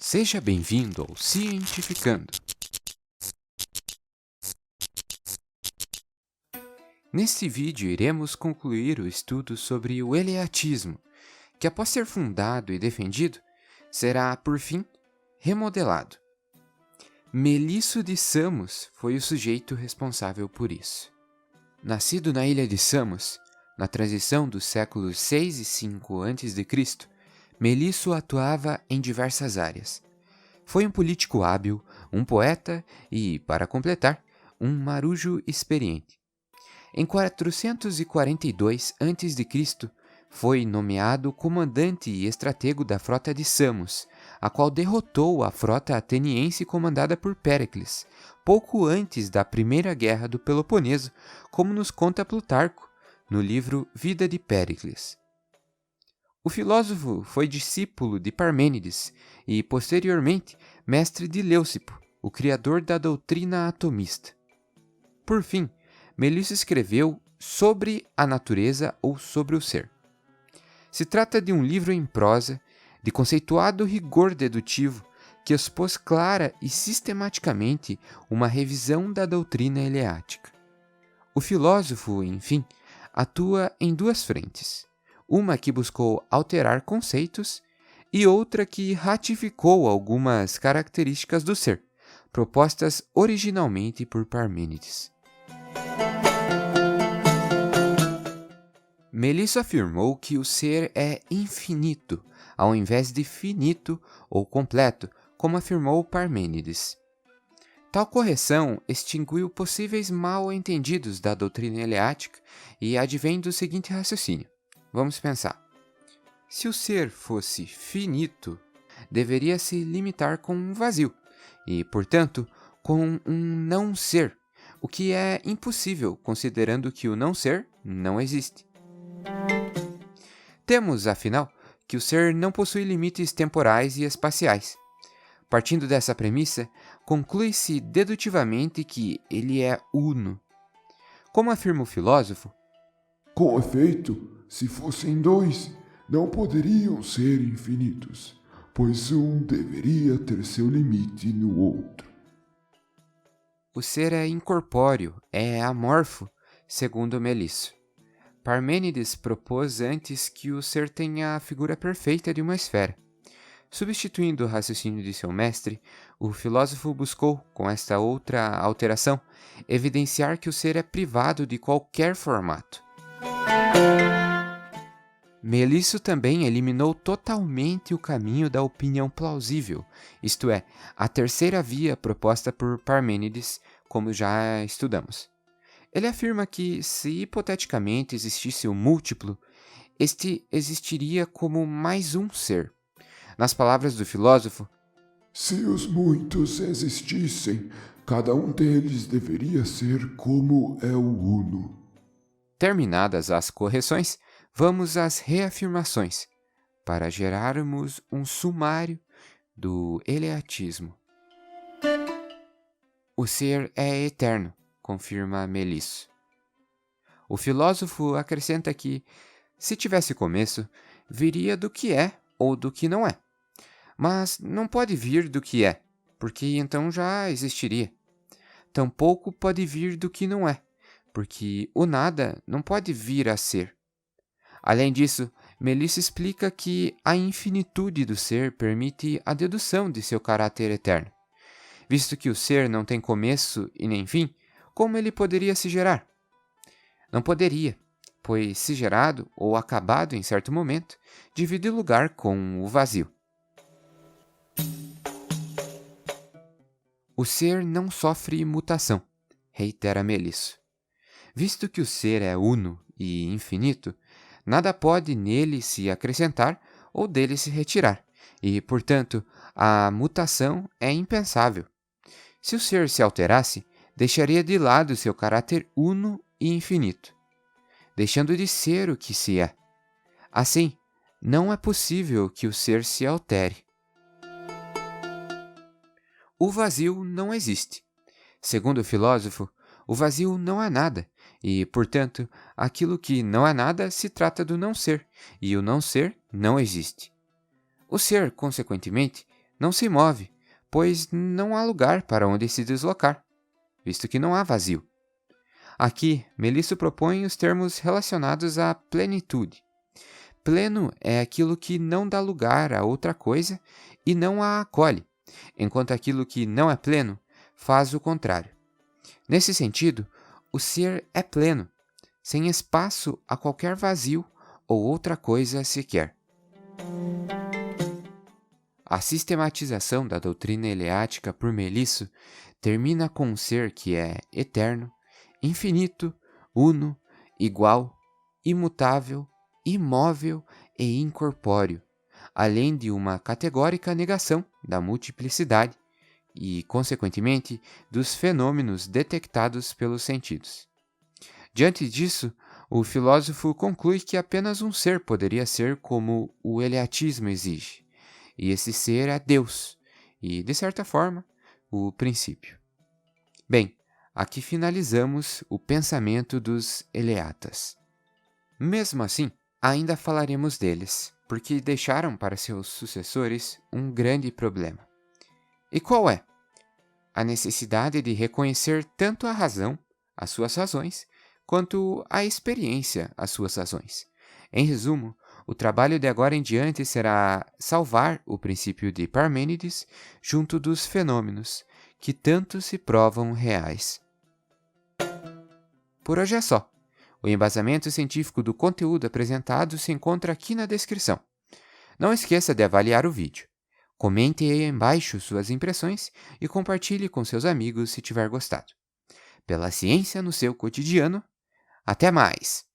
Seja bem-vindo ao Cientificando. Neste vídeo, iremos concluir o estudo sobre o eleatismo, que após ser fundado e defendido, será, por fim, remodelado. Melisso de Samos foi o sujeito responsável por isso. Nascido na ilha de Samos, na transição dos séculos 6 e 5 a.C., Melisso atuava em diversas áreas. Foi um político hábil, um poeta e, para completar, um marujo experiente. Em 442 a.C., foi nomeado comandante e estratego da frota de Samos, a qual derrotou a frota ateniense comandada por Péricles, pouco antes da Primeira Guerra do Peloponeso, como nos conta Plutarco, no livro Vida de Péricles. O filósofo foi discípulo de Parmênides e, posteriormente, mestre de Leucipo, o criador da doutrina atomista. Por fim, Melisso escreveu sobre a natureza ou sobre o ser. Se trata de um livro em prosa, de conceituado rigor dedutivo, que expôs clara e sistematicamente uma revisão da doutrina eleática. O filósofo, enfim, atua em duas frentes. Uma que buscou alterar conceitos e outra que ratificou algumas características do ser, propostas originalmente por Parmênides. Melisso afirmou que o ser é infinito, ao invés de finito ou completo, como afirmou Parmênides. Tal correção extinguiu possíveis mal-entendidos da doutrina eleática e advém do seguinte raciocínio. Vamos pensar. Se o ser fosse finito, deveria se limitar com um vazio e, portanto, com um não ser, o que é impossível considerando que o não ser não existe. Temos, afinal, que o ser não possui limites temporais e espaciais. Partindo dessa premissa, conclui-se dedutivamente que ele é uno. Como afirma o filósofo, com efeito, se fossem dois, não poderiam ser infinitos, pois um deveria ter seu limite no outro. O ser é incorpóreo, é amorfo, segundo Melisso. Parmênides propôs antes que o ser tenha a figura perfeita de uma esfera. Substituindo o raciocínio de seu mestre, o filósofo buscou, com esta outra alteração, evidenciar que o ser é privado de qualquer formato. Melisso também eliminou totalmente o caminho da opinião plausível, isto é, a terceira via proposta por Parmênides, como já estudamos. Ele afirma que, se hipoteticamente existisse o múltiplo, este existiria como mais um ser. Nas palavras do filósofo, se os muitos existissem, cada um deles deveria ser como é o uno. Terminadas as correções, vamos às reafirmações, para gerarmos um sumário do eleatismo. O ser é eterno, confirma Melisso. O filósofo acrescenta que, se tivesse começo, viria do que é ou do que não é. Mas não pode vir do que é, porque então já existiria. Tampouco pode vir do que não é, porque o nada não pode vir a ser. Além disso, Melisso explica que a infinitude do ser permite a dedução de seu caráter eterno. Visto que o ser não tem começo e nem fim, como ele poderia se gerar? Não poderia, pois se gerado ou acabado em certo momento, divide lugar com o vazio. O ser não sofre mutação, reitera Melisso. Visto que o ser é uno e infinito, nada pode nele se acrescentar ou dele se retirar, e, portanto, a mutação é impensável. Se o ser se alterasse, deixaria de lado seu caráter uno e infinito, deixando de ser o que se é. Assim, não é possível que o ser se altere. O vazio não existe. Segundo o filósofo, o vazio não é nada, e, portanto, aquilo que não é nada se trata do não ser, e o não ser não existe. O ser, consequentemente, não se move, pois não há lugar para onde se deslocar, visto que não há vazio. Aqui, Melisso propõe os termos relacionados à plenitude. Pleno é aquilo que não dá lugar a outra coisa e não a acolhe, enquanto aquilo que não é pleno faz o contrário. Nesse sentido, o ser é pleno, sem espaço a qualquer vazio ou outra coisa sequer. A sistematização da doutrina eleática por Melisso termina com um ser que é eterno, infinito, uno, igual, imutável, imóvel e incorpóreo, além de uma categórica negação da multiplicidade e, consequentemente, dos fenômenos detectados pelos sentidos. Diante disso, o filósofo conclui que apenas um ser poderia ser como o eleatismo exige, e esse ser é Deus, e, de certa forma, o princípio. Bem, aqui finalizamos o pensamento dos eleatas. Mesmo assim, ainda falaremos deles, porque deixaram para seus sucessores um grande problema. E qual é? A necessidade de reconhecer tanto a razão, as suas razões, quanto a experiência, as suas razões. Em resumo, o trabalho de agora em diante será salvar o princípio de Parmênides junto dos fenômenos, que tanto se provam reais. Por hoje é só. O embasamento científico do conteúdo apresentado se encontra aqui na descrição. Não esqueça de avaliar o vídeo. Comente aí embaixo suas impressões e compartilhe com seus amigos se tiver gostado. Pela ciência no seu cotidiano, até mais!